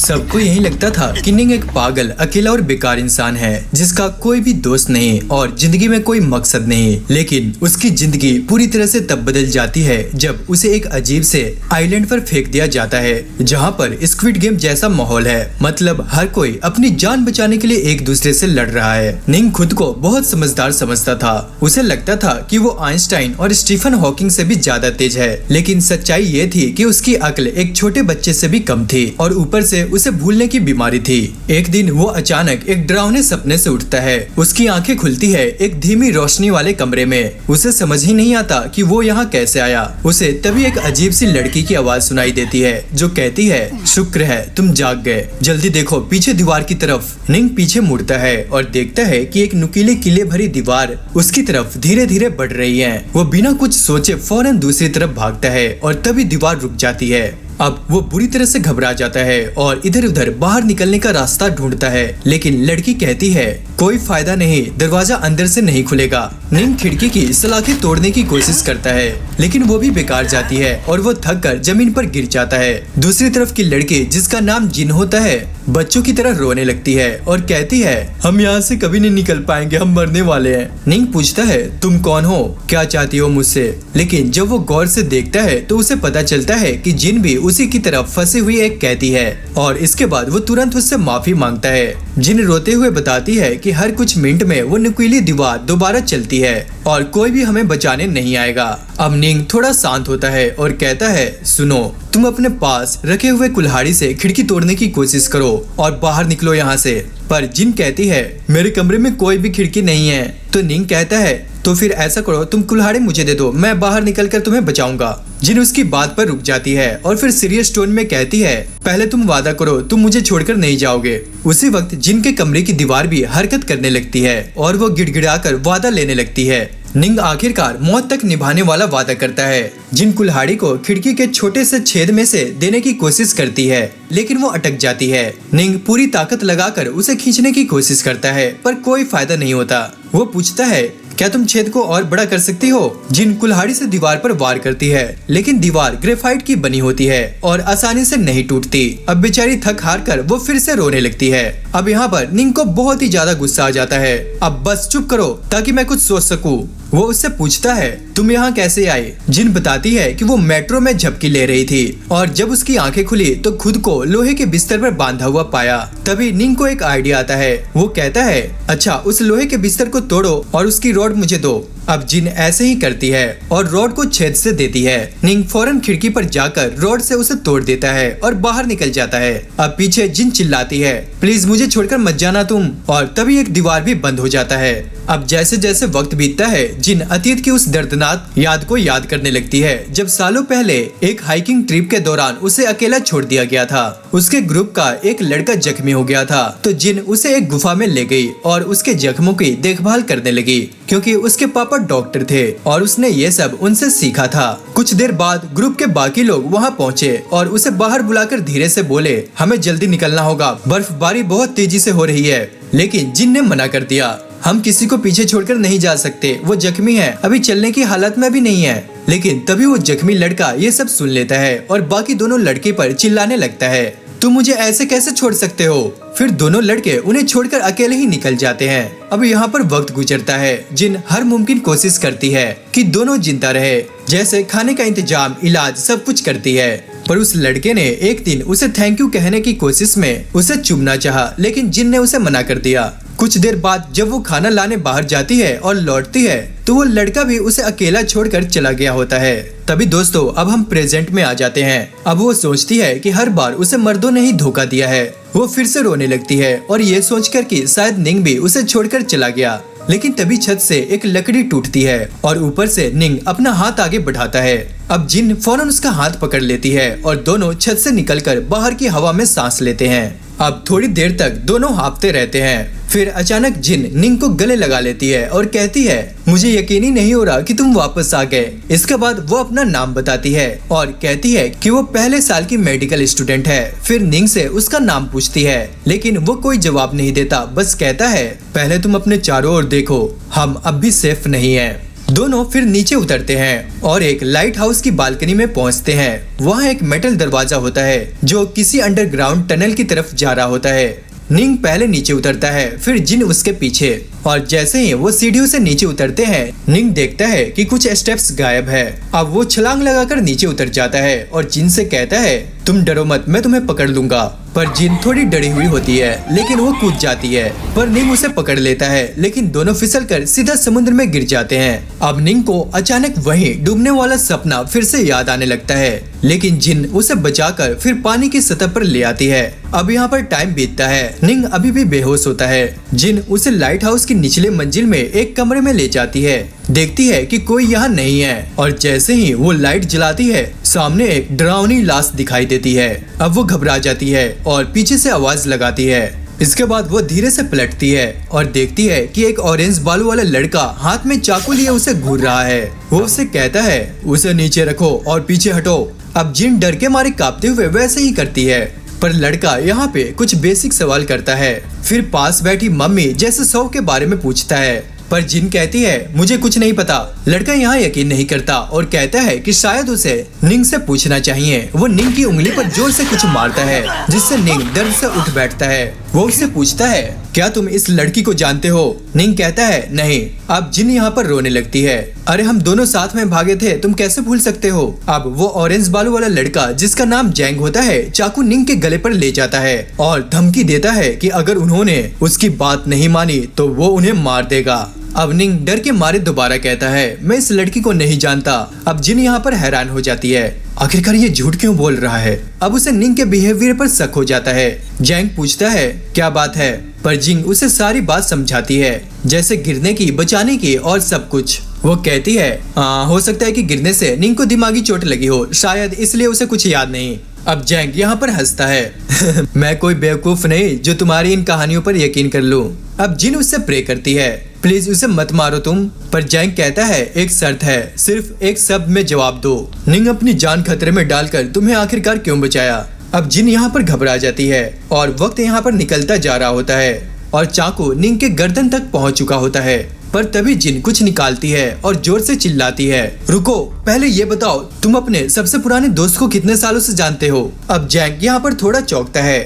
सबको यही लगता था कि निंग एक पागल, अकेला और बेकार इंसान है जिसका कोई भी दोस्त नहीं और जिंदगी में कोई मकसद नहीं। लेकिन उसकी जिंदगी पूरी तरह से तब बदल जाती है जब उसे एक अजीब से आइलैंड पर फेंक दिया जाता है जहाँ पर स्क्विड गेम जैसा माहौल है। मतलब हर कोई अपनी जान बचाने के लिए एक दूसरे से लड़ रहा है। निंग खुद को बहुत समझदार समझता था। उसे लगता था कि वो आइंस्टाइन और स्टीफन हॉकिंग से भी ज्यादा तेज है, लेकिन सच्चाई ये थी कि उसकी अक्ल एक छोटे बच्चे से भी कम थी और ऊपर से उसे भूलने की बीमारी थी। एक दिन वो अचानक एक डरावने सपने से उठता है। उसकी आंखें खुलती है एक धीमी रोशनी वाले कमरे में। उसे समझ ही नहीं आता कि वो यहाँ कैसे आया। उसे तभी एक अजीब सी लड़की की आवाज सुनाई देती है जो कहती है, शुक्र है तुम जाग गए, जल्दी देखो पीछे दीवार की तरफ। निंग पीछे मुड़ता है और देखता है कि एक नुकीले किले भरी दीवार उसकी तरफ धीरे धीरे बढ़ रही है। वो बिना कुछ सोचे फौरन दूसरी तरफ भागता है और तभी दीवार रुक जाती है। अब वो बुरी तरह से घबरा जाता है और इधर उधर बाहर निकलने का रास्ता ढूंढता है, लेकिन लड़की कहती है कोई फायदा नहीं, दरवाजा अंदर से नहीं खुलेगा। निंग खिड़की की सलाखें तोड़ने की कोशिश करता है, लेकिन वो भी बेकार जाती है और वो थक कर जमीन पर गिर जाता है। दूसरी तरफ की लड़की जिसका नाम जिन होता है बच्चों की तरह रोने लगती है और कहती है, हम यहाँ से कभी नहीं निकल पाएंगे, हम मरने वाले हैं। निंग पूछता है, तुम कौन हो, क्या चाहती हो मुझसे? लेकिन जब वो गौर से देखता है तो उसे पता चलता है कि जिन भी उसी की तरफ फंसी हुई एक कैदी है और इसके बाद वो तुरंत उससे माफी मांगता है। जिन रोते हुए बताती है कि हर कुछ मिनट में वो नुकीली दीवार दोबारा चलती है और कोई भी हमें बचाने नहीं आएगा। अब निंग थोड़ा शांत होता है और कहता है, सुनो, तुम अपने पास रखे हुए कुल्हाड़ी से खिड़की तोड़ने की कोशिश करो और बाहर निकलो यहाँ से। पर जिन कहती है, मेरे कमरे में कोई भी खिड़की नहीं है। तो निंग कहता है, तो फिर ऐसा करो, तुम कुल्हाड़ी मुझे दे दो, मैं बाहर निकलकर तुम्हें बचाऊंगा। जिन उसकी बात पर रुक जाती है और फिर सीरियस टोन में कहती है, पहले तुम वादा करो तुम मुझे छोड़कर नहीं जाओगे। उसी वक्त जिन के कमरे की दीवार भी हरकत करने लगती है और वो गिड़गिड़ाकर वादा लेने लगती है। निंग आखिरकार मौत तक निभाने वाला वादा करता है। जिन कुल्हाड़ी को खिड़की के छोटे से छेद में से देने की कोशिश करती है, लेकिन वो अटक जाती है। निंग पूरी ताकत लगाकर उसे खींचने की कोशिश करता है, पर कोई फायदा नहीं होता। वो पूछता है, क्या तुम छेद को और बड़ा कर सकती हो? जिन कुल्हाड़ी से दीवार पर वार करती है, लेकिन दीवार ग्रेफाइट की बनी होती है और आसानी से नहीं टूटती। अब बेचारी थक हार कर वो फिर से रोने लगती है। अब यहाँ पर निंग को बहुत ही ज्यादा गुस्सा आ जाता है। अब बस चुप करो ताकि मैं कुछ सोच सकूं। वो उससे पूछता है, तुम यहाँ कैसे आए? जिन बताती है कि वो मेट्रो में झपकी ले रही थी और जब उसकी आंखें खुली तो खुद को लोहे के बिस्तर पर बांधा हुआ पाया। तभी निंग को एक आइडिया आता है। वो कहता है, अच्छा उस लोहे के बिस्तर को तोड़ो और उसकी रॉड मुझे दो। अब जिन ऐसे ही करती है और रॉड को छेद से देती है। निंग फौरन खिड़की पर जाकर रॉड से उसे तोड़ देता है और बाहर निकल जाता है। अब पीछे जिन चिल्लाती है, प्लीज मुझे छोड़कर मत जाना तुम, और तभी एक दीवार भी बंद हो जाता है। अब जैसे जैसे वक्त बीतता है, जिन अतीत की उस दर्दनाक याद को याद करने लगती है जब सालों पहले एक हाइकिंग ट्रिप के दौरान उसे अकेला छोड़ दिया गया था। उसके ग्रुप का एक लड़का जख्मी हो गया था, तो जिन उसे एक गुफा में ले गई और उसके जख्मों की देखभाल करने लगी, क्योंकि उसके पापा डॉक्टर थे और उसने ये सब उनसे सीखा था। कुछ देर बाद ग्रुप के बाकी लोग वहाँ पहुँचे और उसे बाहर बुलाकर धीरे से बोले, हमें जल्दी निकलना होगा, बर्फबारी बहुत तेजी से हो रही है। लेकिन जिन ने मना कर दिया, हम किसी को पीछे छोड़कर नहीं जा सकते, वो जख्मी है, अभी चलने की हालत में भी नहीं है। लेकिन तभी वो जख्मी लड़का ये सब सुन लेता है और बाकी दोनों लड़के पर चिल्लाने लगता है, तुम मुझे ऐसे कैसे छोड़ सकते हो? फिर दोनों लड़के उन्हें छोड़कर अकेले ही निकल जाते हैं। अब यहाँ पर वक्त गुजरता है। जिन हर मुमकिन कोशिश करती है कि दोनों जिंदा रहे, जैसे खाने का इंतजाम, इलाज, सब कुछ करती है। पर उस लड़के ने एक दिन उसे थैंक यू कहने की कोशिश में उसे चूमना चाहा, लेकिन जिन ने उसे मना कर दिया। कुछ देर बाद जब वो खाना लाने बाहर जाती है और लौटती है तो वो लड़का भी उसे अकेला छोड़कर चला गया होता है। तभी दोस्तों अब हम प्रेजेंट में आ जाते हैं। अब वो सोचती है कि हर बार उसे मर्दों ने ही धोखा दिया है। वो फिर से रोने लगती है और ये सोचकर कि शायद निंग भी उसे छोड़कर चला गया। लेकिन तभी छत से एक लकड़ी टूटती है और ऊपर से निंग अपना हाथ आगे बढ़ाता है। अब जिन फौरन उसका हाथ पकड़ लेती है और दोनों छत से निकलकर बाहर की हवा में सांस लेते हैं। अब थोड़ी देर तक दोनों हाँफते रहते हैं। फिर अचानक जिन निंग को गले लगा लेती है और कहती है, मुझे यकीन ही नहीं हो रहा कि तुम वापस आ गए। इसके बाद वो अपना नाम बताती है और कहती है कि वो पहले साल की मेडिकल स्टूडेंट है। फिर निंग से उसका नाम पूछती है, लेकिन वो कोई जवाब नहीं देता, बस कहता है, पहले तुम अपने चारों ओर देखो, हम अब भी सेफ नहीं है। दोनों फिर नीचे उतरते हैं और एक लाइट हाउस की बालकनी में पहुंचते हैं। वहाँ एक मेटल दरवाजा होता है जो किसी अंडरग्राउंड टनल की तरफ जा रहा होता है। निंग पहले नीचे उतरता है, फिर जिन उसके पीछे, और जैसे ही वो सीढ़ियों से नीचे उतरते हैं, निंग देखता है कि कुछ स्टेप्स गायब है। अब वो छलांग लगाकर नीचे उतर जाता है और जिन से कहता है, तुम डरो मत, मैं तुम्हें पकड़ लूंगा। पर जिन थोड़ी डरी हुई होती है, लेकिन वो कूद जाती है, पर निंग उसे पकड़ लेता है, लेकिन दोनों फिसलकर सीधा समुद्र में गिर जाते हैं। अब निंग को अचानक वही डूबने वाला सपना फिर से याद आने लगता है, लेकिन जिन उसे बचाकर फिर पानी की सतह पर ले आती है। अब यहाँ पर टाइम बीतता है, निंग अभी भी बेहोश होता है। जिन उसे लाइट हाउस की निचले मंजिल में एक कमरे में ले जाती है, देखती है कि कोई यहाँ नहीं है, और जैसे ही वो लाइट जलाती है, सामने एक डरावनी लाश दिखाई देती है। अब वो घबरा जाती है और पीछे से आवाज लगाती है। इसके बाद वो धीरे से पलटती है और देखती है कि एक ऑरेंज बालों वाला लड़का हाथ में चाकू लिए उसे घूर रहा है। वो उसे कहता है, उसे नीचे रखो और पीछे हटो। अब जिन डर के मारे कांपते हुए वैसे ही करती है, पर लड़का यहाँ पे कुछ बेसिक सवाल करता है। फिर पास बैठी मम्मी जैसे शव के बारे में पूछता है, पर जिन कहती है, मुझे कुछ नहीं पता। लड़का यहाँ यकीन नहीं करता और कहता है कि शायद उसे निंग से पूछना चाहिए। वो निंग की उंगली पर जोर से कुछ मारता है, जिससे निंग दर्द से उठ बैठता है। वो उससे पूछता है, क्या तुम इस लड़की को जानते हो? निंग कहता है, नहीं। अब जिन यहाँ पर रोने लगती है, अरे हम दोनों साथ में भागे थे, तुम कैसे भूल सकते हो? अब वो ऑरेंज बालों वाला लड़का, जिसका नाम जैंग होता है, चाकू निंग के गले पर ले जाता है और धमकी देता है कि अगर उन्होंने उसकी बात नहीं मानी तो वो उन्हें मार देगा। अब निंग डर के मारे दोबारा कहता है, मैं इस लड़की को नहीं जानता। अब जिन यहाँ पर हैरान हो जाती है, आखिरकार ये झूठ क्यों बोल रहा है? अब उसे निंग के बिहेवियर पर शक हो जाता है। जैंग पूछता है, क्या बात है? पर जिंग उसे सारी बात समझाती है, जैसे गिरने की, बचाने की और सब कुछ। वो कहती है, हो सकता है कि गिरने से निंग को दिमागी चोट लगी हो, शायद इसलिए उसे कुछ याद नहीं। अब जैंग यहाँ पर हंसता है मैं कोई बेवकूफ नहीं जो तुम्हारी इन कहानियों पर यकीन कर लूं। अब जिन उससे प्रे करती है, प्लीज उसे मत मारो तुम। पर जैंग कहता है, एक शर्त है, सिर्फ एक शब्द में जवाब दो। निंग अपनी जान खतरे में डालकर तुम्हें आखिरकार क्यों बचाया? अब जिन यहाँ पर घबरा जाती है और वक्त यहाँ पर निकलता जा रहा होता है और चाकू निंग के गर्दन तक पहुँच चुका होता है। पर तभी जिन कुछ निकालती है और जोर से चिल्लाती है, रुको, पहले ये बताओ तुम अपने सबसे पुराने दोस्त को कितने सालों से जानते हो? अब जैंग यहाँ पर थोड़ा चौंकता है,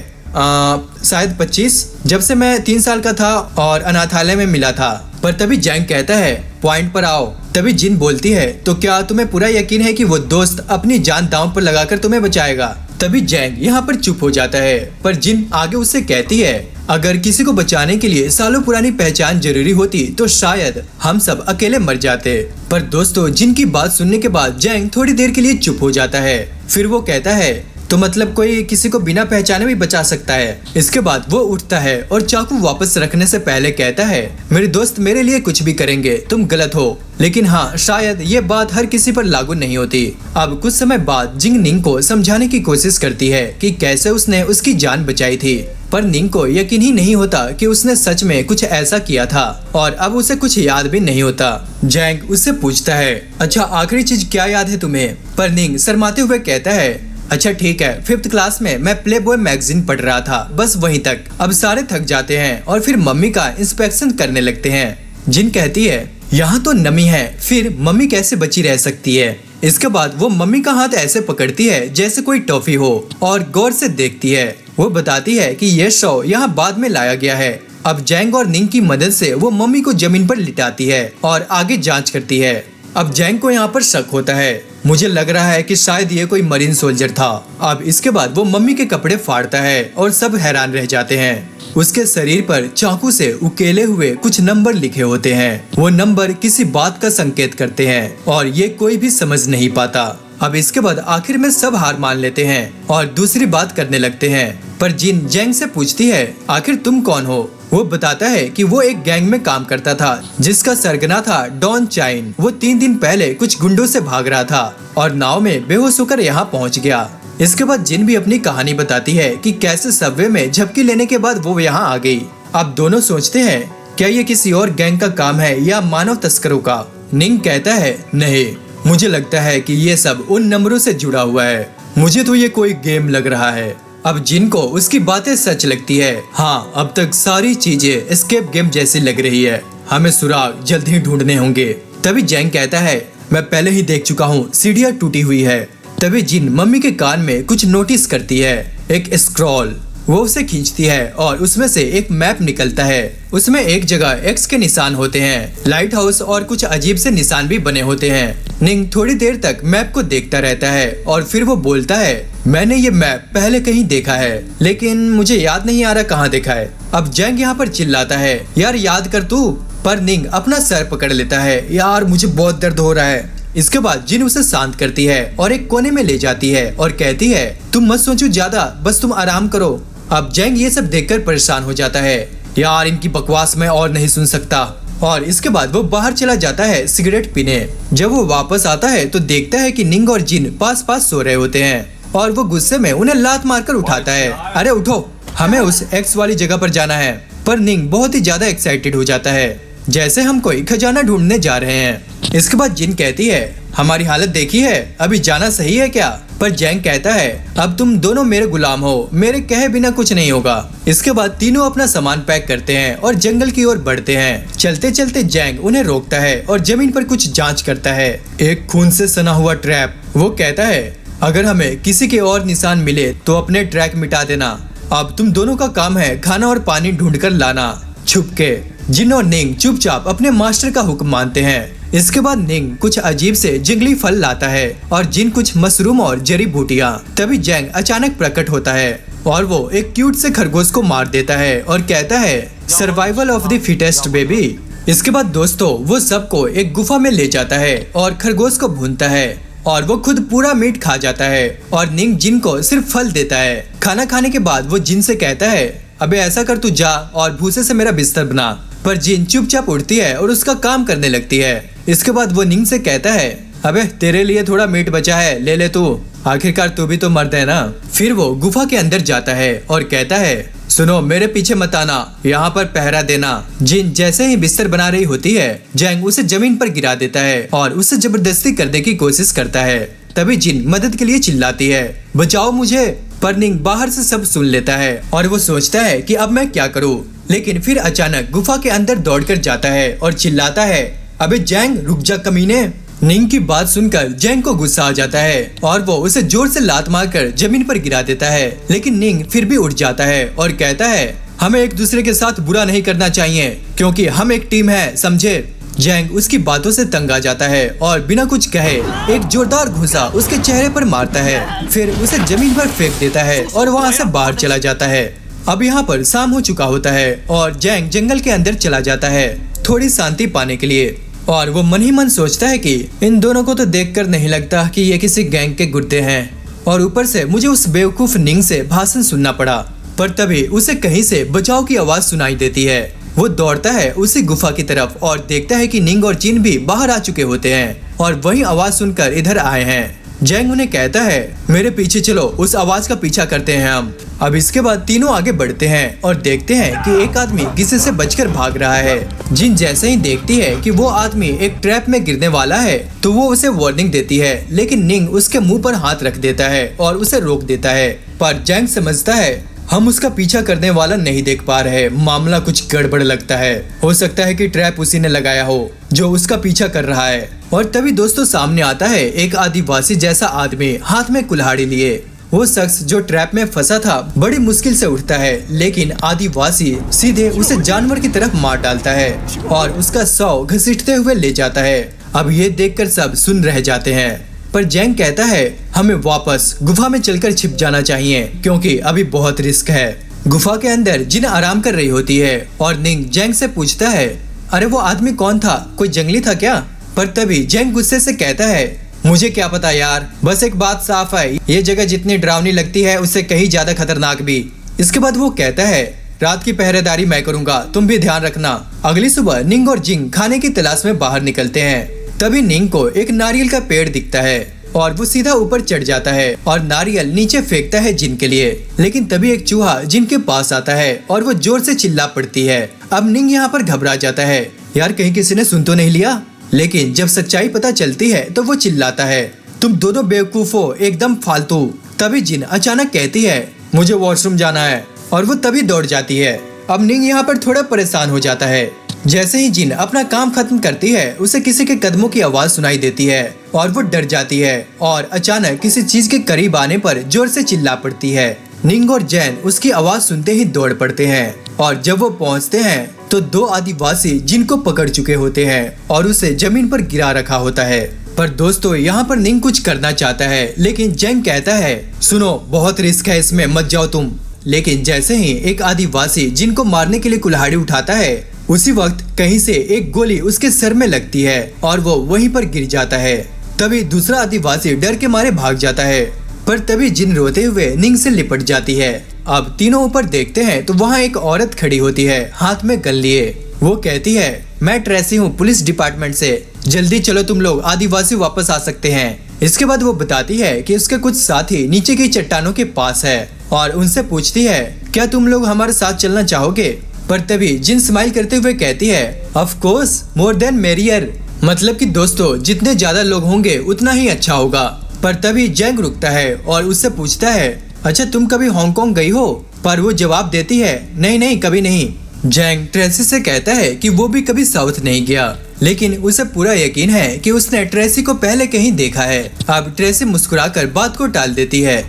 शायद 25, जब से मैं 3 साल का था और अनाथालय में मिला था। पर तभी जैंग कहता है, पॉइंट पर आओ। तभी जिन बोलती है, तो क्या तुम्हें पूरा यकीन है कि वो दोस्त अपनी जान दांव पर लगाकर तुम्हें बचाएगा? तभी जैंग यहाँ पर चुप हो जाता है, पर जिन आगे उससे कहती है, अगर किसी को बचाने के लिए सालों पुरानी पहचान जरूरी होती तो शायद हम सब अकेले मर जाते। पर दोस्तों, जिन की बात सुनने के बाद जैंग थोड़ी देर के लिए चुप हो जाता है। फिर वो कहता है, तो मतलब कोई किसी को बिना पहचाने भी बचा सकता है? इसके बाद वो उठता है और चाकू वापस रखने से पहले कहता है, मेरे दोस्त मेरे लिए कुछ भी करेंगे, तुम गलत हो। लेकिन हाँ, शायद ये बात हर किसी पर लागू नहीं होती। अब कुछ समय बाद जिंग निंग को समझाने की कोशिश करती है कि कैसे उसने उसकी जान बचाई थी, पर निंग को यकीन ही नहीं होता कि उसने सच में कुछ ऐसा किया था और अब उसे कुछ याद भी नहीं होता। जैंग उससे पूछता है, अच्छा आखिरी चीज क्या याद है तुम्हें? पर निंग शर्माते हुए कहता है, अच्छा ठीक है, 5th क्लास में मैं प्लेबॉय मैगजीन पढ़ रहा था, बस वहीं तक। अब सारे थक जाते हैं और फिर मम्मी का इंस्पेक्शन करने लगते हैं। जिन कहती है, यहाँ तो नमी है, फिर मम्मी कैसे बची रह सकती है? इसके बाद वो मम्मी का हाथ ऐसे पकड़ती है जैसे कोई टॉफी हो और गौर से देखती है। वो बताती है कि यह शव यहाँ बाद में लाया गया है। अब जैंग और निंग की मदद से वो मम्मी को जमीन पर लिटाती है और आगे जांच करती है। अब जैंग को यहाँ पर शक होता है, मुझे लग रहा है कि शायद ये कोई मरीन सोल्जर था। अब इसके बाद वो मम्मी के कपड़े फाड़ता है और सब हैरान रह जाते हैं। उसके शरीर पर चाकू से उकेले हुए कुछ नंबर लिखे होते हैं। वो नंबर किसी बात का संकेत करते हैं और ये कोई भी समझ नहीं पाता। अब इसके बाद आखिर में सब हार मान लेते हैं और दूसरी बात करने लगते हैं। पर जिन जैंग से पूछती है, आखिर तुम कौन हो? वो बताता है कि वो एक गैंग में काम करता था जिसका सरगना था डॉन चाइन। वो 3 दिन पहले कुछ गुंडों से भाग रहा था और नाव में बेहोश होकर यहाँ पहुँच गया। इसके बाद जिन भी अपनी कहानी बताती है कि कैसे सबवे में झपकी लेने के बाद वो यहाँ आ गई। अब दोनों सोचते हैं, क्या ये किसी और गैंग का काम है या मानव तस्करों का? निंग कहता है, नहीं, मुझे लगता है कि ये सब उन नंबरों से जुड़ा हुआ है। मुझे तो ये कोई गेम लग रहा है। अब जिन को उसकी बातें सच लगती है। हाँ, अब तक सारी चीजें एस्केप गेम जैसी लग रही है। हमें सुराग जल्द ही ढूंढने होंगे। तभी जैंग कहता है मैं पहले ही देख चुका हूँ, सीढ़ियाँ टूटी हुई है। तभी जिन मम्मी के कान में कुछ नोटिस करती है, एक स्क्रॉल। वो उसे खींचती है और उसमें से एक मैप निकलता है। उसमें एक जगह एक्स के निशान होते हैं, लाइट हाउस और कुछ अजीब से निशान भी बने होते हैं। निंग थोड़ी देर तक मैप को देखता रहता है और फिर वो बोलता है मैंने ये मैप पहले कहीं देखा है, लेकिन मुझे याद नहीं आ रहा कहाँ देखा है। अब जैंग यहाँ पर चिल्लाता है यार याद कर तू, पर निंग अपना सर पकड़ लेता है, यार मुझे बहुत दर्द हो रहा है। इसके बाद जिन उसे शांत करती है और एक कोने में ले जाती है और कहती है तुम मत सोचो ज्यादा, बस तुम आराम करो। अब जैंग ये सब देखकर परेशान हो जाता है, यार इनकी बकवास मैं और नहीं सुन सकता। और इसके बाद वो बाहर चला जाता है सिगरेट पीने। जब वो वापस आता है तो देखता है कि निंग और जिन पास पास सो रहे होते हैं और वो गुस्से में उन्हें लात मारकर उठाता है, अरे उठो, हमें उस एक्स वाली जगह पर जाना है। पर निंग बहुत ही ज्यादा एक्साइटेड हो जाता है, जैसे हम कोई खजाना ढूंढने जा रहे हैं। इसके बाद जिन कहती है हमारी हालत देखी है, अभी जाना सही है क्या? पर जैंग कहता है अब तुम दोनों मेरे गुलाम हो, मेरे कहे बिना कुछ नहीं होगा। इसके बाद तीनों अपना सामान पैक करते हैं और जंगल की ओर बढ़ते हैं। चलते चलते जैंग उन्हें रोकता है और जमीन पर कुछ जांच करता है, एक खून से सना हुआ ट्रैप। वो कहता है अगर हमें किसी के और निशान मिले तो अपने ट्रैक मिटा देना। अब तुम दोनों का काम है खाना और पानी ढूंढ कर लाना छुप के। जिन और निंग चुपचाप अपने मास्टर का हुक्म मानते हैं। इसके बाद निंग कुछ अजीब से जंगली फल लाता है और जिन कुछ मशरूम और जड़ी बूटियाँ। तभी जैंग अचानक प्रकट होता है और वो एक क्यूट से खरगोश को मार देता है और कहता है survival of the fittest baby. इसके बाद दोस्तों वो सबको एक गुफा में ले जाता है और खरगोश को भूनता है और वो खुद पूरा मीट खा जाता है और निंग जिन को सिर्फ फल देता है। खाना खाने के बाद वो जिन से कहता है अबे ऐसा कर तू जा और भूसे से मेरा बिस्तर बना। पर जिन चुपचाप उठती है और उसका काम करने लगती है। इसके बाद वो निंग से कहता है अबे तेरे लिए थोड़ा मीट बचा है, ले ले तू, आखिरकार तू भी तो मर्द है ना। फिर वो गुफा के अंदर जाता है और कहता है सुनो मेरे पीछे मत आना, यहाँ पर पहरा देना। जिन जैसे ही बिस्तर बना रही होती है जैंग उसे जमीन पर गिरा देता है और उसे जबरदस्ती करने की कोशिश करता है। तभी जिन मदद के लिए चिल्लाती है बचाओ मुझे। पर निंग बाहर से सब सुन लेता है और वो सोचता है कि अब मैं क्या करूँ, लेकिन फिर अचानक गुफा के अंदर दौड़कर जाता है और चिल्लाता है अबे जैंग रुक जा कमीने। निंग की बात सुनकर जैंग को गुस्सा आ जाता है और वो उसे जोर से लात मारकर जमीन पर गिरा देता है। लेकिन निंग फिर भी उठ जाता है और कहता है हमें एक दूसरे के साथ बुरा नहीं करना चाहिए क्योंकि हम एक टीम है, समझे। जैंग उसकी बातों से तंग आ जाता है और बिना कुछ कहे एक जोरदार घुसा उसके चेहरे पर मारता है, फिर उसे जमीन पर फेंक देता है और वहाँ से बाहर चला जाता है। अब यहाँ पर शाम हो चुका होता है और जैंग जंगल के अंदर चला जाता है थोड़ी शांति पाने के लिए। और वो मन ही मन सोचता है कि इन दोनों को तो देखकर नहीं लगता कि ये किसी गैंग के गुर्दे हैं, और ऊपर से मुझे उस बेवकूफ निंग से भाषण सुनना पड़ा। पर तभी उसे कहीं से बचाव की आवाज सुनाई देती है। वो दौड़ता है उसी गुफा की तरफ और देखता है कि निंग और जिन भी बाहर आ चुके होते हैं और वही आवाज सुनकर इधर आए हैं। जैंग उन्हें कहता है मेरे पीछे चलो, उस आवाज का पीछा करते हैं हम। अब इसके बाद तीनों आगे बढ़ते हैं और देखते हैं कि एक आदमी किसी से बचकर भाग रहा है। जिन जैसे ही देखती है कि वो आदमी एक ट्रैप में गिरने वाला है तो वो उसे वार्निंग देती है, लेकिन निंग उसके मुंह पर हाथ रख देता है और उसे रोक देता है। पर जैंग समझता है हम उसका पीछा करने वाला नहीं देख पा रहे, मामला कुछ गड़बड़ लगता है। हो सकता है कि ट्रैप उसी ने लगाया हो जो उसका पीछा कर रहा है। और तभी दोस्तों सामने आता है एक आदिवासी जैसा आदमी हाथ में कुल्हाड़ी लिए। वो शख्स जो ट्रैप में फंसा था बड़ी मुश्किल से उठता है, लेकिन आदिवासी सीधे उसे जानवर की तरफ मार डालता है और उसका शव घसीटते हुए ले जाता है। अब ये देखकर सब सुन रह जाते हैं। पर जैंग कहता है हमें वापस गुफा में चलकर छिप जाना चाहिए क्योंकि अभी बहुत रिस्क है। गुफा के अंदर जिन आराम कर रही होती है और निंग जैंग से पूछता है अरे वो आदमी कौन था, कोई जंगली था क्या? पर तभी जैंग गुस्से से कहता है मुझे क्या पता यार, बस एक बात साफ है, ये जगह जितनी डरावनी लगती है उससे कहीं ज्यादा खतरनाक भी। इसके बाद वो कहता है रात की पहरेदारी मैं करूंगा, तुम भी ध्यान रखना। अगली सुबह निंग और जिंग खाने की तलाश में बाहर निकलते हैं। तभी निंग को एक नारियल का पेड़ दिखता है और वो सीधा ऊपर चढ़ जाता है और नारियल नीचे फेंकता है जिन के लिए। लेकिन तभी एक चूहा जिन के पास आता है और वो जोर से चिल्ला पड़ती है। अब निंग यहाँ पर घबरा जाता है, यार कहीं किसी ने सुन तो नहीं लिया। लेकिन जब सच्चाई पता चलती है तो वो चिल्लाता है तुम दोनों बेवकूफ हो, एकदम फालतू। तभी जिन अचानक कहती है मुझे वॉशरूम जाना है और वो तभी दौड़ जाती है। अब निंग यहाँ पर थोड़ा परेशान हो जाता है जैसे ही जिन अपना काम खत्म करती है उसे किसी के कदमों की आवाज सुनाई देती है और वो डर जाती है और अचानक किसी चीज के करीब आने पर जोर से चिल्ला पड़ती है। निंग और जैन उसकी आवाज सुनते ही दौड़ पड़ते हैं और जब वो पहुंचते हैं तो दो आदिवासी जिनको पकड़ चुके होते हैं और उसे जमीन पर गिरा रखा होता है। पर दोस्तों यहाँ पर निंग कुछ करना चाहता है लेकिन जैंग कहता है सुनो बहुत रिस्क है इसमें, मत जाओ तुम। लेकिन जैसे ही एक आदिवासी जिनको मारने के लिए कुल्हाड़ी उठाता है उसी वक्त कहीं से एक गोली उसके सर में लगती है और वो वहीं पर गिर जाता है। तभी दूसरा आदिवासी डर के मारे भाग जाता है पर तभी जिन रोते हुए निंग से लिपट जाती है। अब तीनों ऊपर देखते हैं तो वहाँ एक औरत खड़ी होती है हाथ में गन लिए। वो कहती है मैं ट्रेसी हूँ पुलिस डिपार्टमेंट से, जल्दी चलो तुम लोग, आदिवासी वापस आ सकते हैं। इसके बाद वो बताती है कि उसके कुछ साथी नीचे की चट्टानों के पास है और उनसे पूछती है क्या तुम लोग हमारे साथ चलना चाहोगे। पर तभी जिन स्माइल करते हुए कहती है of course, more than merrier, मतलब कि दोस्तों जितने ज्यादा लोग होंगे उतना ही अच्छा होगा। पर तभी जैंग रुकता है और उससे पूछता है अच्छा तुम कभी हांगकांग गई हो। पर वो जवाब देती है नहीं नहीं कभी नहीं। जैंग ट्रेसी से कहता है कि वो भी कभी साउथ नहीं गया लेकिन उसे पूरा यकीन है कि उसने ट्रेसी को पहले कहीं देखा है। अब ट्रेसी मुस्कुराकर बात को टाल देती है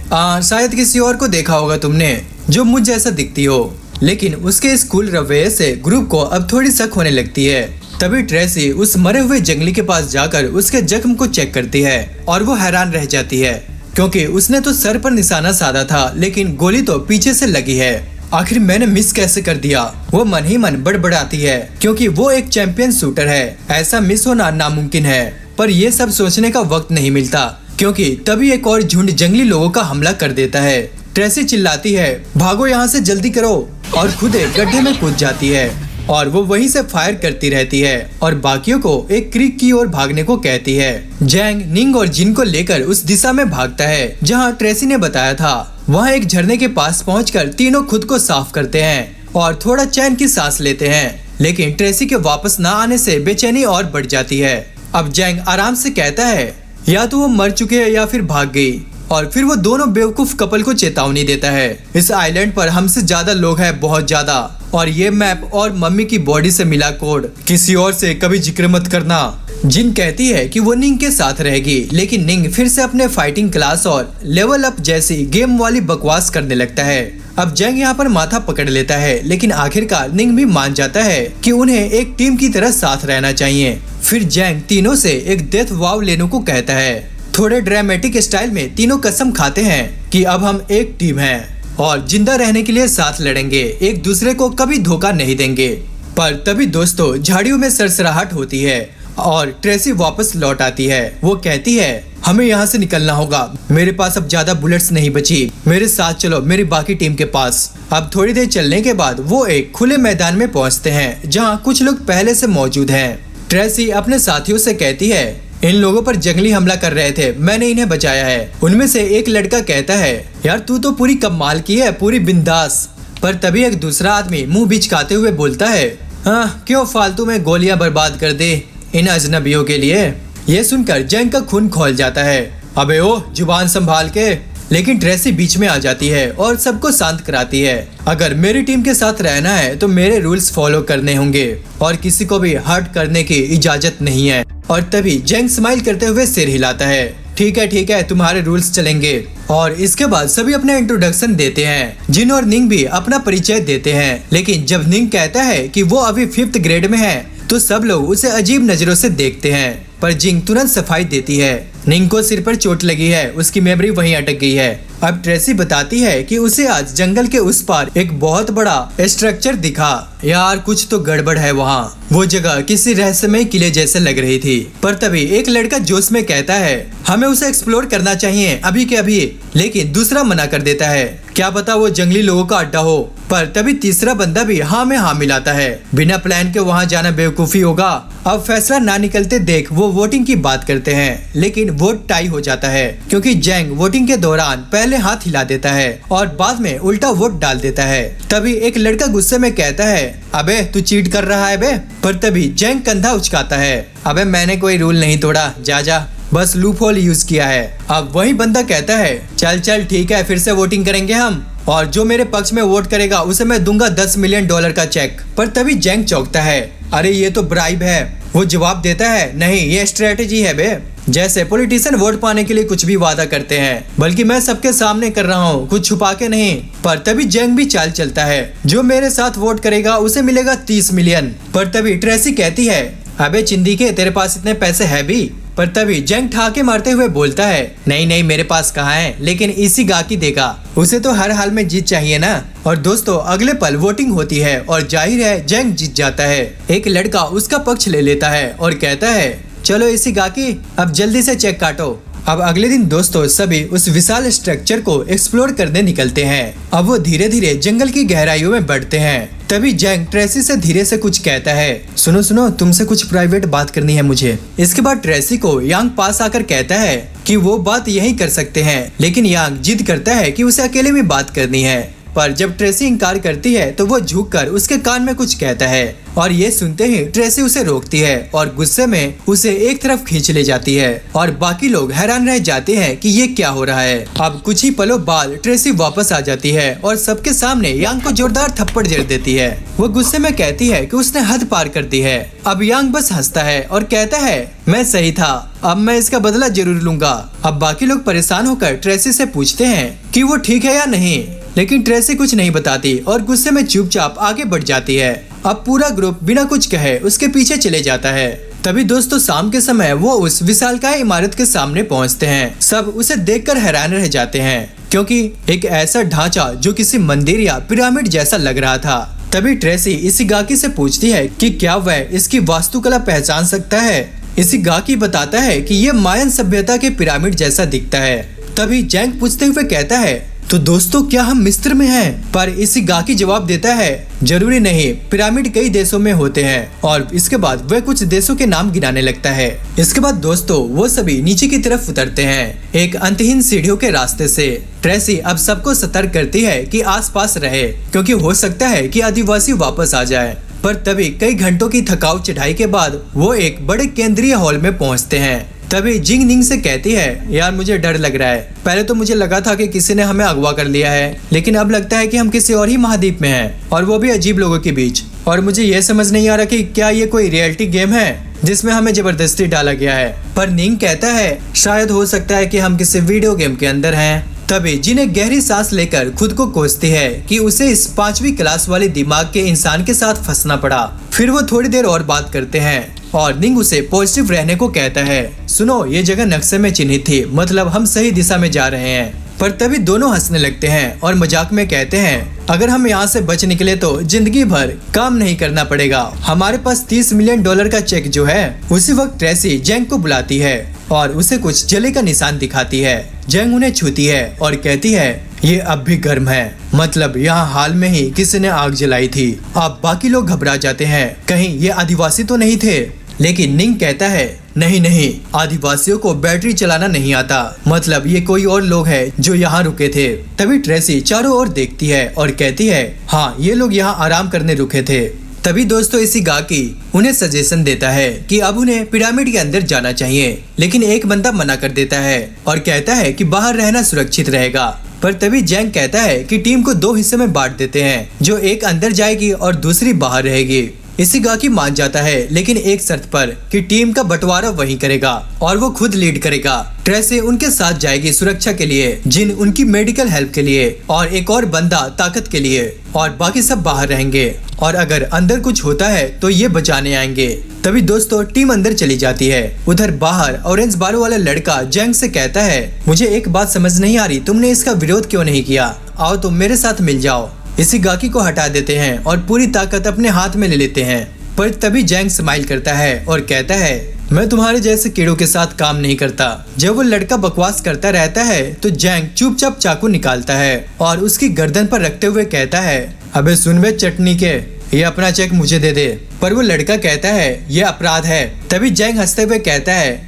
शायद किसी और को देखा होगा तुमने जो मुझ जैसा दिखती हो। लेकिन उसके स्कूल रवैये से ग्रुप को अब थोड़ी शक होने लगती है। तभी ट्रेसी उस मरे हुए जंगली के पास जाकर उसके जख्म को चेक करती है और वो हैरान रह जाती है क्योंकि उसने तो सर पर निशाना साधा था लेकिन गोली तो पीछे से लगी है। आखिर मैंने मिस कैसे कर दिया, वो मन ही मन बड़बड़ाती है क्योंकि वो एक चैंपियन शूटर है, ऐसा मिस होना नामुमकिन है। पर ये सब सोचने का वक्त नहीं मिलता क्योंकि तभी एक और झुंड जंगली लोगों का हमला कर देता है। ट्रेसी चिल्लाती है भागो यहाँ से, जल्दी करो, और खुद एक गड्ढे में कूद जाती है और वो वहीं से फायर करती रहती है और बाकियों को एक क्रीक की ओर भागने को कहती है। जैंग निंग और जिन को लेकर उस दिशा में भागता है जहाँ ट्रेसी ने बताया था। वहाँ एक झरने के पास पहुंचकर तीनों खुद को साफ करते हैं और थोड़ा चैन की सांस लेते हैं। लेकिन ट्रेसी के वापस न आने से बेचैनी और बढ़ जाती है। अब जैंग आराम से कहता है या तो वो मर चुके हैं या फिर भाग गई, और फिर वो दोनों बेवकूफ कपल को चेतावनी देता है इस आइलैंड पर हमसे ज्यादा लोग हैं, बहुत ज्यादा, और ये मैप और मम्मी की बॉडी से मिला कोड किसी और से कभी जिक्र मत करना। जिन कहती है कि वो निंग के साथ रहेगी लेकिन निंग फिर से अपने फाइटिंग क्लास और लेवल अप जैसी गेम वाली बकवास करने लगता है। अब जैंग यहाँ पर माथा पकड़ लेता है लेकिन आखिरकार निंग भी मान जाता है कि उन्हें एक टीम की तरह साथ रहना चाहिए। फिर जैंग तीनों से एक डेथ वाव लेने को कहता है। थोड़े ड्रामेटिक स्टाइल में तीनों कसम खाते हैं कि अब हम एक टीम हैं और जिंदा रहने के लिए साथ लड़ेंगे, एक दूसरे को कभी धोखा नहीं देंगे। पर तभी दोस्तों झाड़ियों में सरसराहट होती है और ट्रेसी वापस लौट आती है। वो कहती है हमें यहाँ से निकलना होगा, मेरे पास अब ज्यादा बुलेट्स नहीं बची, मेरे साथ चलो मेरी बाकी टीम के पास। अब थोड़ी देर चलने के बाद वो एक खुले मैदान में पहुँचते हैं जहाँ कुछ लोग पहले से मौजूद हैं। ट्रेसी अपने साथियों से कहती है इन लोगों पर जंगली हमला कर रहे थे, मैंने इन्हें बचाया है। उनमें से एक लड़का कहता है यार तू तो पूरी कमाल की है, पूरी बिंदास। पर तभी एक दूसरा आदमी मुंह बिचकाते हुए बोलता है हाँ क्यों फालतू में गोलियां बर्बाद कर दे इन अजनबियों के लिए। ये सुनकर जैंग का खून खौल जाता है। अबे ओ जुबान संभाल के। लेकिन ट्रेसी बीच में आ जाती है और सबको शांत कराती है। अगर मेरी टीम के साथ रहना है तो मेरे रूल्स फॉलो करने होंगे और किसी को भी हर्ट करने की इजाजत नहीं है। और तभी जैंग स्माइल करते हुए सिर हिलाता है ठीक है तुम्हारे रूल्स चलेंगे। और इसके बाद सभी अपना इंट्रोडक्शन देते हैं। जिन और निंग भी अपना परिचय देते हैं। लेकिन जब निंग कहता है कि वो अभी 5th ग्रेड में है तो सब लोग उसे अजीब नजरों से देखते हैं। पर जिंग तुरंत सफाई देती है निंग को सिर पर चोट लगी है, उसकी मेमोरी वहीं अटक गई है। अब ट्रेसी बताती है कि उसे आज जंगल के उस पार एक बहुत बड़ा स्ट्रक्चर दिखा। यार कुछ तो गड़बड़ है वहाँ, वो जगह किसी रहस्यमय किले जैसे लग रही थी। पर तभी एक लड़का जोश में कहता है हमें उसे एक्सप्लोर करना चाहिए अभी के अभी। लेकिन दूसरा मना कर देता है, क्या पता वो जंगली लोगों का अड्डा हो। पर तभी तीसरा बंदा भी हाँ में हाँ मिलाता है, बिना प्लान के वहाँ जाना बेवकूफी होगा। अब फैसला ना निकलते देख वो वोटिंग की बात करते हैं लेकिन वोट टाई हो जाता है क्योंकि जैंग वोटिंग के दौरान पहले हाथ हिला देता है और बाद में उल्टा वोट डाल देता है। तभी एक लड़का गुस्से में कहता है अबे तू चीट कर रहा है बे। पर तभी जैंग कंधा उचकाता है अबे मैंने कोई रूल नहीं तोड़ा, जा बस लूप होल यूज किया है। अब वही बंदा कहता है चल ठीक है फिर से वोटिंग करेंगे हम, और जो मेरे पक्ष में वोट करेगा उसे मैं दूंगा $10 मिलियन का चेक। पर तभी जैंग चौंकता है अरे ये तो ब्राइब है। वो जवाब देता है, नहीं ये स्ट्रेटेजी है बे। जैसे पॉलिटिशियन वोट पाने के लिए कुछ भी वादा करते हैं, बल्कि मैं सबके सामने कर रहा हूँ, कुछ छुपा के नहीं। पर तभी जैंग भी चाल चलता है, जो मेरे साथ वोट करेगा उसे मिलेगा 30 मिलियन। पर तभी ट्रेसी कहती है, अबे चिंदी के तेरे पास इतने पैसे है भी। पर तभी जैंग ठाके मारते हुए बोलता है, नहीं नहीं मेरे पास कहाँ है, लेकिन इसी गाकी देगा, उसे तो हर हाल में जीत चाहिए ना। और दोस्तों अगले पल वोटिंग होती है और जाहिर है जैंग जीत जाता है। एक लड़का उसका पक्ष ले लेता है और कहता है, चलो इसी गाकी अब जल्दी से चेक काटो। अब अगले दिन दोस्तों सभी उस विशाल स्ट्रक्चर को एक्सप्लोर करने निकलते हैं। अब वो धीरे धीरे जंगल की गहराइयों में बढ़ते हैं। तभी जैंग ट्रेसी से धीरे से कुछ कहता है, सुनो सुनो तुमसे कुछ प्राइवेट बात करनी है मुझे। इसके बाद ट्रेसी को यांग पास आकर कहता है कि वो बात यही कर सकते हैं, लेकिन यांग जिद करता है कि उसे अकेले में बात करनी है। पर जब ट्रेसी इनकार करती है तो वो झुककर उसके कान में कुछ कहता है और ये सुनते ही ट्रेसी उसे रोकती है और गुस्से में उसे एक तरफ खींच ले जाती है और बाकी लोग हैरान रह जाते हैं कि ये क्या हो रहा है। अब कुछ ही पलों बाद ट्रेसी वापस आ जाती है और सबके सामने यांग को जोरदार थप्पड़ जड़ देती है। वो गुस्से में कहती है कि उसने हद पार कर दी है। अब यांग बस हंसता है और कहता है, मैं सही था, अब मैं इसका बदला जरूर लूंगा। अब बाकी लोग परेशान होकर ट्रेसी से पूछते हैं कि वो ठीक है या नहीं, लेकिन ट्रेसी कुछ नहीं बताती और गुस्से में चुपचाप आगे बढ़ जाती है। अब पूरा ग्रुप बिना कुछ कहे उसके पीछे चले जाता है। तभी दोस्तों शाम के समय वो उस विशालकाय इमारत के सामने पहुंचते हैं। सब उसे देखकर हैरान रह जाते हैं, क्योंकि एक ऐसा ढांचा जो किसी मंदिर या पिरामिड जैसा लग रहा था। तभी ट्रेसी इसी गाकी से पूछती है कि क्या वह इसकी वास्तुकला पहचान सकता है। इसी गाकी बताता है कि ये मायन सभ्यता के पिरामिड जैसा दिखता है। तभी जैंग पूछते हुए कहता है, तो दोस्तों क्या हम मिस्र में हैं? पर इसी गाकी जवाब देता है, जरूरी नहीं, पिरामिड कई देशों में होते हैं। और इसके बाद वह कुछ देशों के नाम गिनाने लगता है। इसके बाद दोस्तों वो सभी नीचे की तरफ उतरते हैं, एक अंतहीन सीढ़ियों के रास्ते से। ट्रेसी अब सबको सतर्क करती है कि आसपास रहे, क्योंकि हो सकता है कि आदिवासी वापस आ जाए। पर तभी कई घंटों की थकाऊ चढ़ाई के बाद वो एक बड़े केंद्रीय हॉल में पहुँचते हैं। तभी जिंग निंग से कहती है, यार मुझे डर लग रहा है। पहले तो मुझे लगा था कि किसी ने हमें अगवा कर लिया है, लेकिन अब लगता है कि हम किसी और ही महाद्वीप में हैं, और वो भी अजीब लोगों के बीच। और मुझे ये समझ नहीं आ रहा कि क्या ये कोई रियलिटी गेम है जिसमें हमें जबरदस्ती डाला गया है। पर निंग कहता है, शायद हो सकता है कि हम किसी वीडियो गेम के अंदर हैं। तभी जिन एक गहरी सांस लेकर खुद को कोसती है कि उसे इस 5वीं क्लास वाले दिमाग के इंसान के साथ फंसना पड़ा। फिर वो थोड़ी देर और बात करते हैं और निंग उसे पॉजिटिव रहने को कहता है। सुनो, ये जगह नक्शे में चिन्हित थी, मतलब हम सही दिशा में जा रहे हैं। पर तभी दोनों हंसने लगते हैं और मजाक में कहते हैं, अगर हम यहाँ से बच निकले तो जिंदगी भर काम नहीं करना पड़ेगा, हमारे पास $30 मिलियन का चेक जो है। उसी वक्त ट्रेसी जैंग को बुलाती है और उसे कुछ जले का निशान दिखाती है। जैंग उन्हें छूती है और कहती है, ये अब भी गर्म है, मतलब यहाँ हाल में ही किसी ने आग जलाई थी। अब बाकी लोग घबरा जाते हैं, कहीं ये आदिवासी तो नहीं थे। लेकिन निंग कहता है, नहीं नहीं, आदिवासियों को बैटरी चलाना नहीं आता, मतलब ये कोई और लोग हैं जो यहाँ रुके थे। तभी ट्रेसी चारों ओर देखती है और कहती है, हाँ ये लोग यहाँ आराम करने रुके थे। तभी दोस्तों इसी गाकी उन्हें सजेशन देता है कि अब उन्हें पिरामिड के अंदर जाना चाहिए, लेकिन एक बंदा मना कर देता है और कहता है कि बाहर रहना सुरक्षित रहेगा। पर तभी जैंग कहता है कि टीम को 2 हिस्से में बांट देते हैं, जो एक अंदर जाएगी और दूसरी बाहर रहेगी। इसी गाकी मान जाता है, लेकिन एक शर्त पर कि टीम का बंटवारा वही करेगा और वो खुद लीड करेगा। ट्रेसी उनके साथ जाएगी सुरक्षा के लिए, जिन उनकी मेडिकल हेल्प के लिए, और एक और बंदा ताकत के लिए, और बाकी सब बाहर रहेंगे। और अगर अंदर कुछ होता है तो ये बचाने आएंगे। तभी दोस्तों टीम अंदर चली जाती है। उधर बाहर ऑरेंज बालों वाला लड़का जैंग से कहता है, मुझे एक बात समझ नहीं आ रही, तुमने इसका विरोध क्यों नहीं किया? आओ तुम मेरे साथ मिल जाओ। इसी गाकी को हटा देते हैं और पूरी ताकत अपने हाथ में ले लेते हैं। पर तभी जैंग स्माइल करता है और कहता है, मैं तुम्हारे जैसे कीड़ों के साथ काम नहीं करता। जब वो लड़का बकवास करता रहता है तो जैंग चुपचाप चाकू निकालता है और उसकी गर्दन पर रखते हुए कहता है, अबे सुन बे चटनी के, ये अपना चेक मुझे दे दे। पर वो लड़का कहता है, ये अपराध है। तभी जैंग हंसते हुए कहता है,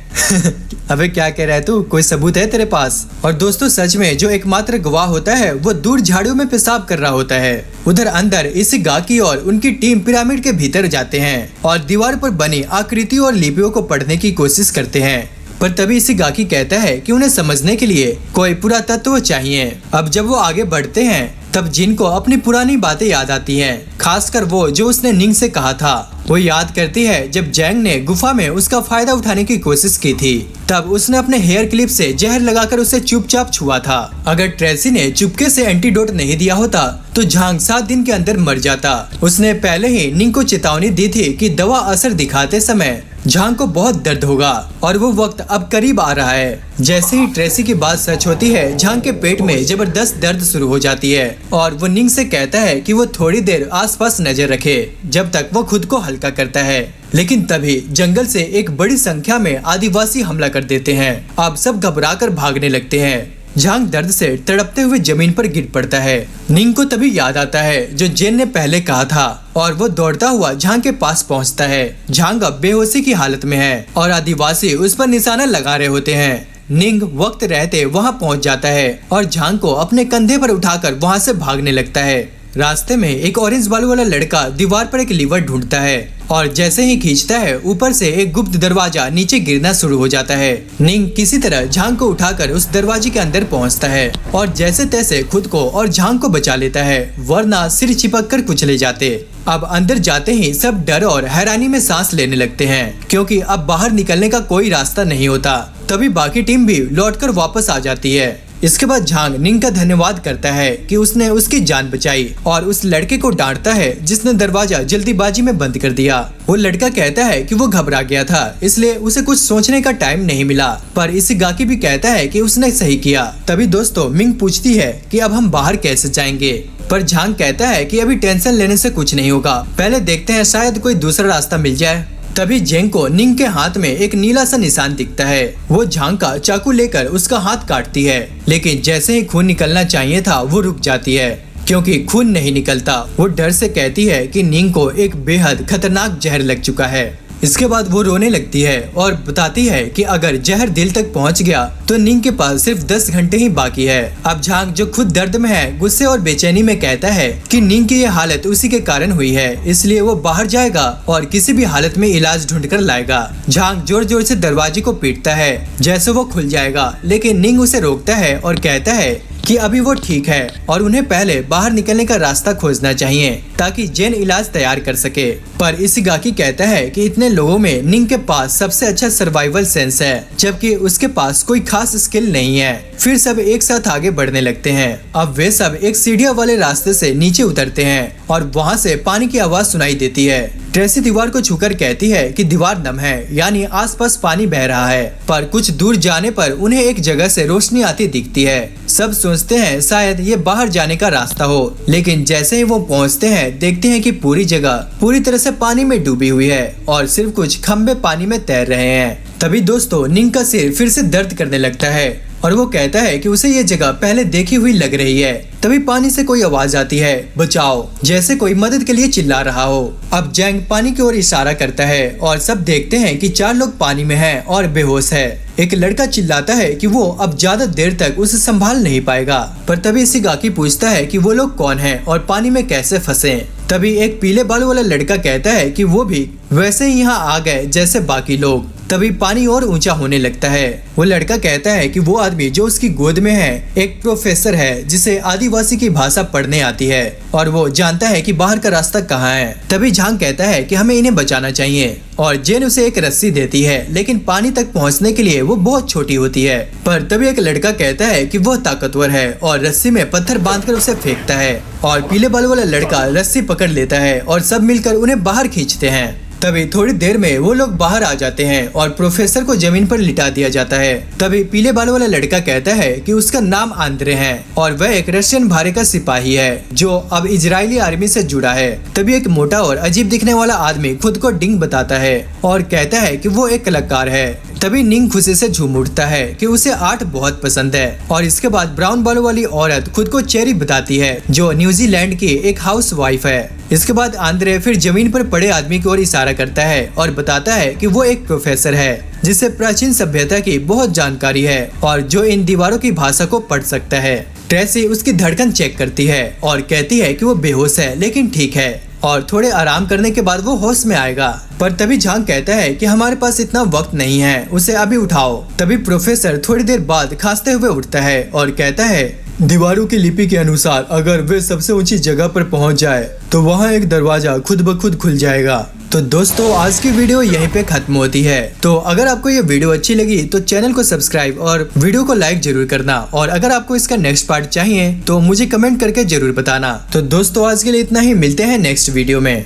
अबे क्या कह रहा है तू, कोई सबूत है तेरे पास? और दोस्तों सच में जो एकमात्र गवाह होता है वो दूर झाड़ियों में पेशाब कर रहा होता है। उधर अंदर इसी गाकी और उनकी टीम पिरामिड के भीतर जाते हैं और दीवार पर बनी आकृतियों और लिपियों को पढ़ने की कोशिश करते हैं। पर तभी इसी गाकी कहता है कि उन्हें समझने के लिए कोई पुरातत्व चाहिए। अब जब वो आगे बढ़ते हैं तब जिन को अपनी पुरानी बातें याद आती हैं, खासकर वो जो उसने निंग से कहा था। वो याद करती है जब जैंग ने गुफा में उसका फायदा उठाने की कोशिश की थी, तब उसने अपने हेयर क्लिप से जहर लगाकर उसे चुपचाप छुआ था। अगर ट्रेसी ने चुपके से एंटीडोट नहीं दिया होता तो झांग 7 दिन के अंदर मर जाता। उसने पहले ही निंग को चेतावनी दी थी कि दवा असर दिखाते समय झांग को बहुत दर्द होगा और वो वक्त अब करीब आ रहा है। जैसे ही ट्रेसी की बात सच होती है, झांग के पेट में जबरदस्त दर्द शुरू हो जाती है और वो निंग से कहता है कि वो थोड़ी देर आसपास नजर रखे जब तक वो खुद को हल्का करता है। लेकिन तभी जंगल से एक बड़ी संख्या में आदिवासी हमला कर देते हैं। अब सब घबराकर भागने लगते हैं। झांग दर्द से तड़पते हुए जमीन पर गिर पड़ता है। निंग को तभी याद आता है जो जेन ने पहले कहा था और वो दौड़ता हुआ झांग के पास पहुंचता है। झांग अब बेहोशी की हालत में है और आदिवासी उस पर निशाना लगा रहे होते हैं। निंग वक्त रहते वहां पहुंच जाता है और झांग को अपने कंधे पर उठाकर वहां से भागने लगता है। रास्ते में एक ऑरेंज बाल वाला लड़का दीवार पर एक लीवर ढूंढता है और जैसे ही खींचता है ऊपर से एक गुप्त दरवाजा नीचे गिरना शुरू हो जाता है। निंग किसी तरह झांग को उठाकर उस दरवाजे के अंदर पहुंचता है और जैसे तैसे खुद को और झांग को बचा लेता है, वरना सिर चिपक कर कुचले जाते। अब अंदर जाते ही सब डर और हैरानी में सांस लेने लगते हैं क्योंकि अब बाहर निकलने का कोई रास्ता नहीं होता। तभी बाकी टीम भी लौटकर वापस आ जाती है। इसके बाद झांग निंग का धन्यवाद करता है कि उसने उसकी जान बचाई और उस लड़के को डांटता है जिसने दरवाजा जल्दीबाजी में बंद कर दिया। वो लड़का कहता है कि वो घबरा गया था इसलिए उसे कुछ सोचने का टाइम नहीं मिला, पर इशिगाकी भी कहता है कि उसने सही किया। तभी दोस्तों मिंग पूछती है कि अब हम बाहर कैसे जाएंगे, पर झांग कहता है कि अभी टेंशन लेने से कुछ नहीं होगा, पहले देखते हैं शायद कोई दूसरा रास्ता मिल जाए। तभी जेंग को निंग के हाथ में एक नीला सा निशान दिखता है। वो झांग का चाकू लेकर उसका हाथ काटती है, लेकिन जैसे ही खून निकलना चाहिए था वो रुक जाती है क्योंकि खून नहीं निकलता। वो डर से कहती है कि निंग को एक बेहद खतरनाक जहर लग चुका है। इसके बाद वो रोने लगती है और बताती है कि अगर जहर दिल तक पहुंच गया तो निंग के पास सिर्फ 10 घंटे ही बाकी है। अब झांग जो खुद दर्द में है, गुस्से और बेचैनी में कहता है कि निंग की ये हालत उसी के कारण हुई है, इसलिए वो बाहर जाएगा और किसी भी हालत में इलाज ढूंढकर लाएगा। झांग जोर जोर से दरवाजे को पीटता है जैसे वो खुल जाएगा, लेकिन निंग उसे रोकता है और कहता है कि अभी वो ठीक है और उन्हें पहले बाहर निकलने का रास्ता खोजना चाहिए ताकि जेन इलाज तैयार कर सके। पर इशिगाकी कहता है कि इतने लोगों में निंग के पास सबसे अच्छा सर्वाइवल सेंस है, जबकि उसके पास कोई खास स्किल नहीं है। फिर सब एक साथ आगे बढ़ने लगते हैं। अब वे सब एक सीढ़ियों वाले रास्ते से नीचे उतरते हैं और वहाँ से पानी की आवाज सुनाई देती है। ट्रेसी दीवार को छूकर कहती है कि दीवार नम है, यानी आसपास पानी बह रहा है। पर कुछ दूर जाने पर उन्हें एक जगह से रोशनी आती दिखती है। सब सोचते हैं शायद ये बाहर जाने का रास्ता हो, लेकिन जैसे ही वो पहुंचते हैं देखते हैं कि पूरी जगह पूरी तरह से पानी में डूबी हुई है और सिर्फ कुछ खंबे पानी में तैर रहे हैं। तभी दोस्तों निंग का सिर फिर से दर्द करने लगता है और वो कहता है कि उसे ये जगह पहले देखी हुई लग रही है। तभी पानी से कोई आवाज आती है, बचाओ, जैसे कोई मदद के लिए चिल्ला रहा हो। अब जैंग पानी की ओर इशारा करता है और सब देखते हैं कि 4 लोग पानी में हैं और बेहोश है। एक लड़का चिल्लाता है कि वो अब ज्यादा देर तक उसे संभाल नहीं पाएगा, पर तभी इशिगाकी पूछता है कि वो लोग कौन हैं और पानी में कैसे फंसे। तभी एक पीले बाल वाला लड़का कहता है कि वो भी वैसे ही यहाँ आ गए जैसे बाकी लोग। तभी पानी और ऊंचा होने लगता है। वो लड़का कहता है कि वो आदमी जो उसकी गोद में है एक प्रोफेसर है जिसे आदिवासी की भाषा पढ़ने आती है और वो जानता है कि बाहर का रास्ता कहाँ है। तभी झांग कहता है कि हमें इन्हें बचाना चाहिए और जेन उसे एक रस्सी देती है, लेकिन पानी तक पहुँचने के लिए वो बहुत छोटी होती है। पर तभी एक लड़का कहता है कि वह ताकतवर है और रस्सी में पत्थर बांधकर उसे फेंकता है और पीले बाल वाला लड़का रस्सी पकड़ लेता है और सब मिलकर उन्हें बाहर खींचते हैं। तभी थोड़ी देर में वो लोग बाहर आ जाते हैं और प्रोफेसर को जमीन पर लिटा दिया जाता है। तभी पीले बाल वाला लड़का कहता है कि उसका नाम आंद्रे है और वह एक रशियन भारे का सिपाही है जो अब इजरायली आर्मी से जुड़ा है। तभी एक मोटा और अजीब दिखने वाला आदमी खुद को डिंग बताता है और कहता है कि वो एक कलाकार है। तभी निंग खुशी से झूम उठता है कि उसे आर्ट बहुत पसंद है और इसके बाद ब्राउन बालों वाली औरत खुद को चेरी बताती है जो न्यूजीलैंड की एक हाउस वाइफ है। इसके बाद आंद्रे फिर जमीन पर पड़े आदमी की ओर इशारा करता है और बताता है कि वो एक प्रोफेसर है जिसे प्राचीन सभ्यता की बहुत जानकारी है और जो इन दीवारों की भाषा को पढ़ सकता है। ट्रेसी उसकी धड़कन चेक करती है और कहती है कि वो बेहोश है लेकिन ठीक है और थोड़े आराम करने के बाद वो होश में आएगा। पर तभी झांग कहता है कि हमारे पास इतना वक्त नहीं है, उसे अभी उठाओ। तभी प्रोफेसर थोड़ी देर बाद खांसते हुए उठता है और कहता है दीवारों की लिपि के अनुसार अगर वे सबसे ऊंची जगह पर पहुंच जाए तो वहां एक दरवाजा खुद ब खुद खुल जाएगा। तो दोस्तों आज की वीडियो यहीं पे खत्म होती है। तो अगर आपको ये वीडियो अच्छी लगी तो चैनल को सब्सक्राइब और वीडियो को लाइक जरूर करना, और अगर आपको इसका नेक्स्ट पार्ट चाहिए तो मुझे कमेंट करके जरूर बताना। तो दोस्तों आज के लिए इतना ही, मिलते हैं नेक्स्ट वीडियो में।